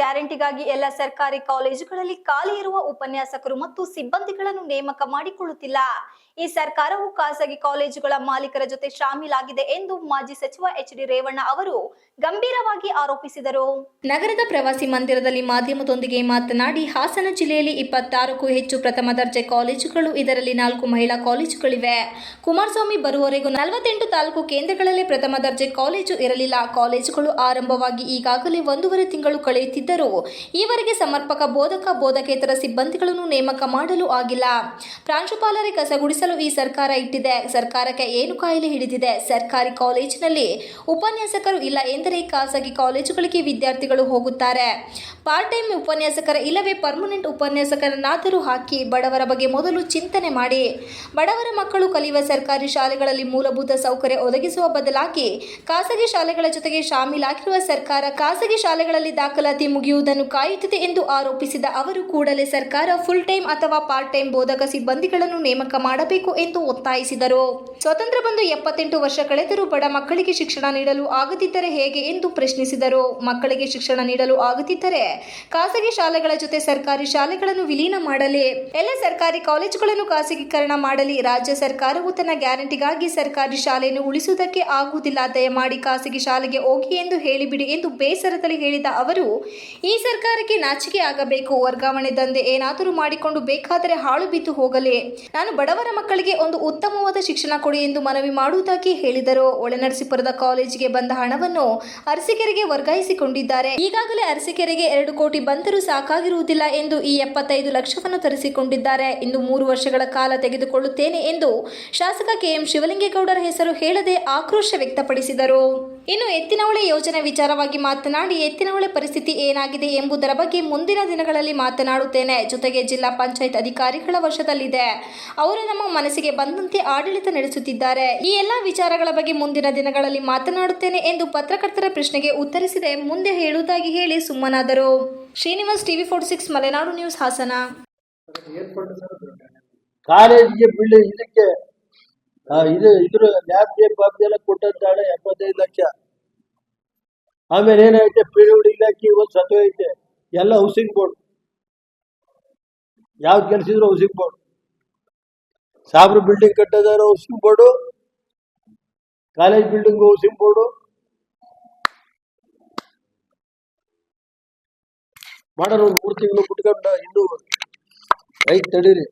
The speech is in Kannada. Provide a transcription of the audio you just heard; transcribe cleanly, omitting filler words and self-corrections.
ಗ್ಯಾರಂಟಿಗಾಗಿ ಎಲ್ಲ ಸರ್ಕಾರಿ ಕಾಲೇಜುಗಳಲ್ಲಿ ಖಾಲಿ ಇರುವ ಉಪನ್ಯಾಸಕರು ಮತ್ತು ಸಿಬ್ಬಂದಿಗಳನ್ನು ನೇಮಕ ಮಾಡಿಕೊಳ್ಳುತ್ತಿಲ್ಲ. ಈ ಸರ್ಕಾರವು ಖಾಸಗಿ ಕಾಲೇಜುಗಳ ಮಾಲೀಕರ ಜೊತೆ ಶಾಮೀಲಾಗಿದೆ ಎಂದು ಮಾಜಿ ಸಚಿವ ಎಚ್.ಡಿ. ರೇವಣ್ಣ ಅವರು ಗಂಭೀರವಾಗಿ ಆರೋಪಿಸಿದರು. ನಗರದ ಪ್ರವಾಸಿ ಮಂದಿರದಲ್ಲಿ ಮಾಧ್ಯಮದೊಂದಿಗೆ ಮಾತನಾಡಿ, ಹಾಸನ ಜಿಲ್ಲೆಯಲ್ಲಿ 26ಕ್ಕೂ ಹೆಚ್ಚು ಪ್ರಥಮ ದರ್ಜೆ ಕಾಲೇಜುಗಳು, ಇದರಲ್ಲಿ 4 ಮಹಿಳಾ ಕಾಲೇಜುಗಳಿವೆ. ಕುಮಾರಸ್ವಾಮಿ ಬರುವವರೆಗೂ 48 ತಾಲೂಕು ಕೇಂದ್ರಗಳಲ್ಲಿ ಪ್ರಥಮ ದರ್ಜೆ ಕಾಲೇಜು ಇರಲಿಲ್ಲ. ಕಾಲೇಜುಗಳು ಆರಂಭವಾಗಿ ಈಗಾಗಲೇ 1.5 ತಿಂಗಳು ಕಳೆಯುತ್ತಿದ್ದರೂ ಈವರೆಗೆ ಸಮರ್ಪಕ ಬೋಧಕ ಬೋಧಕೇತರ ಸಿಬ್ಬಂದಿಗಳನ್ನು ನೇಮಕ ಮಾಡಲು ಆಗಿಲ್ಲ. ಪ್ರಾಂಶುಪಾಲರೇ ಕಸಗುಡಿಸಲು ಈ ಸರ್ಕಾರ ಇಟ್ಟಿದೆ. ಸರ್ಕಾರಕ್ಕೆ ಏನು ಕಾಯಿಲೆ ಹಿಡಿದಿದೆ? ಸರ್ಕಾರಿ ಕಾಲೇಜಿನಲ್ಲಿ ಉಪನ್ಯಾಸಕರು ಇಲ್ಲ ಎಂದರೆ ಖಾಸಗಿ ಕಾಲೇಜುಗಳಿಗೆ ವಿದ್ಯಾರ್ಥಿಗಳು ಹೋಗುತ್ತಾರೆ. ಪಾರ್ಟ್ ಟೈಮ್ ಉಪನ್ಯಾಸಕರ ಇಲ್ಲವೇ ಪರ್ಮನೆಂಟ್ ಉಪನ್ಯಾಸಕರನ್ನಾದರೂ ಹಾಕಿ. ಬಡವರ ಬಗ್ಗೆ ಮೊದಲು ಚಿಂತನೆ ಮಾಡಿ. ಬಡವರ ಮಕ್ಕಳು ಕಲಿಯುವ ಸರ್ಕಾರಿ ಶಾಲೆಗಳಲ್ಲಿ ಮೂಲಭೂತ ಸೌಕರ್ಯ ಒದಗಿಸುವ ಬದಲಾಗಿ ಖಾಸಗಿ ಶಾಲೆಗಳ ಜೊತೆಗೆ ಶಾಮೀಲಾಗಿರುವ ಸರ್ಕಾರ ಖಾಸಗಿ ಶಾಲೆಗಳಲ್ಲಿ ದಾಖಲಾತಿ ಮುಗಿಯುವುದನ್ನು ಕಾಯುತ್ತಿದೆ ಎಂದು ಆರೋಪಿಸಿದ ಅವರು, ಕೂಡಲೇ ಸರ್ಕಾರ ಫುಲ್ ಟೈಮ್ ಅಥವಾ ಪಾರ್ಟ್ ಟೈಮ್ ಬೋಧಕ ಸಿಬ್ಬಂದಿಗಳನ್ನು ನೇಮಕ ಮಾಡಬೇಕು ಎಂದು ಒತ್ತಾಯಿಸಿದರು. ಸ್ವತಂತ್ರ ಬಂದು 78 ವರ್ಷ ಕಳೆದರೂ ಬಡ ಮಕ್ಕಳಿಗೆ ಶಿಕ್ಷಣ ನೀಡಲು ಆಗದಿದ್ದರೆ ಹೇಗೆ ಎಂದು ಪ್ರಶ್ನಿಸಿದರು. ಮಕ್ಕಳಿಗೆ ಶಿಕ್ಷಣ ನೀಡಲು ಆಗುತ್ತಿದ್ದರೆ ಖಾಸಗಿ ಶಾಲೆಗಳ ಜೊತೆ ಸರ್ಕಾರಿ ಶಾಲೆಗಳನ್ನು ವಿಲೀನ ಮಾಡಲಿ. ಎಲ್ಲ ಸರ್ಕಾರಿ ಕಾಲೇಜುಗಳನ್ನು ಖಾಸಗೀಕರಣ ಮಾಡಲಿ. ರಾಜ್ಯ ಸರ್ಕಾರವು ತನ್ನ ಗ್ಯಾರಂಟಿಗಾಗಿ ಸರ್ಕಾರಿ ಶಾಲೆಯನ್ನು ಉಳಿಸುವುದಕ್ಕೆ ಆಗುವುದಿಲ್ಲ. ದಯಮಾಡಿ ಖಾಸಗಿ ಶಾಲೆಗೆ ಹೋಗಿ ಎಂದು ಹೇಳಿಬಿಡಿ ಎಂದು ಬೇಸರದಲ್ಲಿ ಹೇಳಿದ ಅವರು, ಈ ಸರ್ಕಾರಕ್ಕೆ ನಾಚಿಕೆ ಆಗಬೇಕು. ವರ್ಗಾವಣೆ ದಂಧೆ ಏನಾದರೂ ಮಾಡಿಕೊಂಡು ಬೇಕಾದರೆ ಹಾಳು ಬಿದ್ದು ಹೋಗಲಿ. ನಾನು ಬಡವರ ಮಕ್ಕಳಿಗೆ ಒಂದು ಉತ್ತಮವಾದ ಶಿಕ್ಷಣ ಕೊಡಿ ಎಂದು ಮನವಿ ಮಾಡುವುದಾಗಿ ಹೇಳಿದರು. ಒಳನರಸೀಪುರದ ಕಾಲೇಜಿಗೆ ಬಂದ ಹಣವನ್ನು ಅರಸೀಕೆರೆಗೆ ವರ್ಗಾಯಿಸಿಕೊಂಡಿದ್ದಾರೆ. ಈಗಾಗಲೇ ಅರಸೀಕೆರೆಗೆ 2 ಕೋಟಿ ಬಂದರೂ ಸಾಕಾಗಿರುವುದಿಲ್ಲ ಎಂದು ಈ 75 ಲಕ್ಷವನ್ನು ತರಿಸಿಕೊಂಡಿದ್ದಾರೆ. ಇನ್ನು 3 ವರ್ಷಗಳ ಕಾಲ ತೆಗೆದುಕೊಳ್ಳುತ್ತೇನೆ ಎಂದು ಶಾಸಕ ಕೆ.ಎಂ. ಶಿವಲಿಂಗೇಗೌಡರ ಹೆಸರು ಹೇಳದೆ ಆಕ್ರೋಶ ವ್ಯಕ್ತಪಡಿಸಿದರು. ಇನ್ನು ಎತ್ತಿನಹೊಳೆ ಯೋಜನೆ ವಿಚಾರವಾಗಿ ಮಾತನಾಡಿ, ಎತ್ತಿನಹೊಳೆ ಪರಿಸ್ಥಿತಿ ಏನಾಗಿದೆ ಎಂಬುದರ ಬಗ್ಗೆ ಮುಂದಿನ ದಿನಗಳಲ್ಲಿ ಮಾತನಾಡುತ್ತೇನೆ. ಜೊತೆಗೆ ಜಿಲ್ಲಾ ಪಂಚಾಯತ್ ಅಧಿಕಾರಿಗಳ ವಶದಲ್ಲಿದೆ. ಅವರು ನಮ್ಮ ಮನಸ್ಸಿಗೆ ಬಂದಂತೆ ಆಡಳಿತ ನಡೆಸುತ್ತಿದ್ದಾರೆ. ಈ ಎಲ್ಲಾ ವಿಚಾರಗಳ ಬಗ್ಗೆ ಮುಂದಿನ ದಿನಗಳಲ್ಲಿ ಮಾತನಾಡುತ್ತೇನೆ ಎಂದು ಪತ್ರಕರ್ತರ ಪ್ರಶ್ನೆಗೆ ಉತ್ತರಿಸಿದೆ. ಮುಂದೆ ಹೇಳುವುದಾಗಿ ಹೇಳಿ ಸುಮ್ಮನಾದರು. Srinivas, TV 46 Malenadu news, Hassan. ಕಾಲೇಜಿಗೆ ಬಿಲ್ಡಿಂಗ್ ಇದಕ್ಕೆ ಇದ್ರ ಲ್ಯಾಬ್ಗೆ ಬಾಬ್ಗೆಲ್ಲ ಕೊಟ್ಟಂತಾಳೆ 75 ಲಕ್ಷ. ಆಮೇಲೆ ಏನೈತೆ, ಪಿಡಬ್ಲ್ಯೂ ಇಲಾಖೆ ಒಂದು ಸತ್ತೋಯ್ತೆ. ಎಲ್ಲ ಹೌಸಿಂಗ್ ಬೋರ್ಡ್, ಯಾವ ಕೆಲಸ ಇದ್ರು ಹೌಸಿಂಗ್ ಬೋರ್ಡ್. ಸಾಬ್ರು ಬಿಲ್ಡಿಂಗ್ ಕಟ್ಟೋದಾರು housing board, college building housing board. ಮಾಡೋರು 3 ತಿಂಗಳು ಬಿಟ್ಕೊಂಡ ಇನ್ನೂ ರೈತ ತಡೀರಿ.